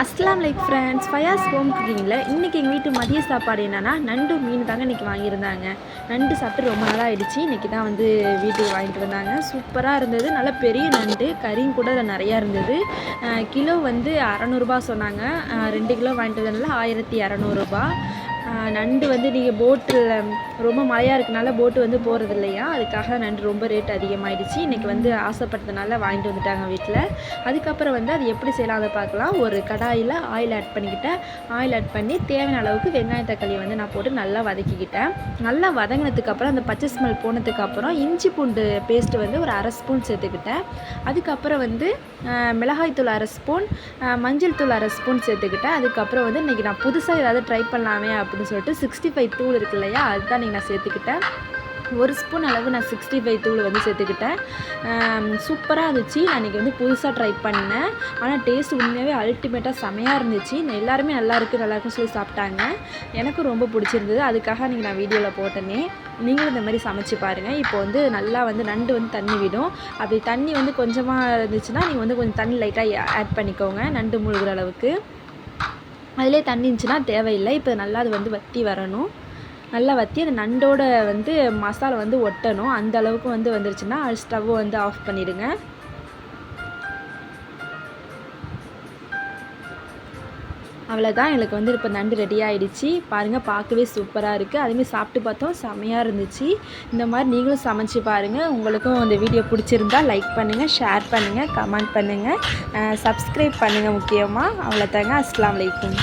அஸ்லாம் like friends Fayaz home குக்கிங்கில் இன்றைக்கி எங்கள் வீட்டு மதிய சாப்பாடு என்னென்னா நண்டு மீன் தாங்க இன்றைக்கி வாங்கியிருந்தாங்க. நண்டு சாப்பிட்டு ரொம்ப நாளாக ஆகிடுச்சு. இன்றைக்கி தான் வந்து வீட்டுக்கு வாங்கிட்டு வந்தாங்க. சூப்பராக இருந்தது. நல்ல பெரிய நண்டு கறியும் கூட அதில் நிறையா இருந்தது. கிலோ வந்து 600 சொன்னாங்க. 2 கிலோ வாங்கிட்டு வந்ததுனால 1200. நண்டு வந்து நீங்கள் போட்டில் ரொம்ப மழையாக இருக்கனால போட்டு வந்து போகிறது இல்லையா, அதுக்காக நண்டு ரொம்ப ரேட் அதிகமாகிடுச்சு. இன்றைக்கி வந்து ஆசைப்பட்டதுனால வாங்கிட்டு வந்துட்டாங்க வீட்டில். அதுக்கப்புறம் வந்து அது எப்படி செய்யலாம் அதை பார்க்கலாம். ஒரு கடாயில் ஆயில் ஆட் பண்ணிக்கிட்டேன். ஆயில் ஆட் பண்ணி தேவையான அளவுக்கு வெங்காயம் தக்காளி வந்து நான் போட்டு நல்லா வதக்கிக்கிட்டேன். நல்லா வதங்கினதுக்கப்புறம் அந்த பச்சை ஸ்மெல் போனதுக்கப்புறம் இஞ்சி பூண்டு பேஸ்ட்டு வந்து ஒரு 1/2 ஸ்பூன் சேர்த்துக்கிட்டேன். அதுக்கப்புறம் வந்து மிளகாய்த்தூள் 1/2 ஸ்பூன், மஞ்சள் தூள் 1/2 ஸ்பூன் சேர்த்துக்கிட்டேன். அதுக்கப்புறம் வந்து இன்றைக்கி நான் புதுசாக ஏதாவது ட்ரை பண்ணலாமே அப்படின்னு சொல்லிட்டு 65 தூள் இருக்கு இல்லையா, அதுதான் இன்றைக்கி நான் சேர்த்துக்கிட்டேன். 1 ஸ்பூன் அளவு நான் 65 தூள் வந்து சேர்த்துக்கிட்டேன். சூப்பராக இருந்துச்சு. நான் இன்றைக்கி வந்து புதுசாக ட்ரை பண்ணேன். ஆனால் டேஸ்ட் உண்மையாகவே அல்டிமேட்டாக செமையாக இருந்துச்சு. எல்லாருமே நல்லாயிருக்குன்னு சொல்லி சாப்பிட்டாங்க. எனக்கும் ரொம்ப பிடிச்சிருந்தது. அதுக்காக இன்றைக்கி நான் வீடியோவில் போட்டேனே. நீங்களும் இந்த மாதிரி சமைச்சு பாருங்கள். இப்போ வந்து நல்லா வந்து நண்டு வந்து தண்ணி விடும். அப்படி தண்ணி வந்து கொஞ்சமாக இருந்துச்சுன்னா நீங்கள் வந்து கொஞ்சம் தண்ணி லைட்டாக ஆட் பண்ணிக்கோங்க, நண்டு முழுகிற அளவுக்கு. அதிலே தண்ணி இருந்துச்சுன்னா தேவையில்லை. இப்போ நல்லா அது வந்து வற்றி வரணும். நல்லா வற்றி அந்த நண்டோட வந்து மசாலா வந்து ஒட்டணும். அந்த அளவுக்கு வந்து வந்துருச்சுன்னா ஸ்டவ்வை வந்து ஆஃப் பண்ணிவிடுங்க. அவ்வளோதான், எங்களுக்கு வந்து இப்போ நண்டு ரெடி ஆகிடுச்சு. பாருங்கள், பார்க்கவே சூப்பராக இருக்குது. அதுமாதிரி சாப்பிட்டு பார்த்தோம், செம்மையாக இருந்துச்சு. இந்த மாதிரி நீங்களும் சமைச்சு பாருங்கள். உங்களுக்கும் இந்த வீடியோ பிடிச்சிருந்தா லைக் பண்ணுங்கள், ஷேர் பண்ணுங்கள், கமெண்ட் பண்ணுங்கள், சப்ஸ்கிரைப் பண்ணுங்கள் முக்கியமாக. அவ்வளோதாங்க. அஸ்ஸலாமு அலைக்கும்.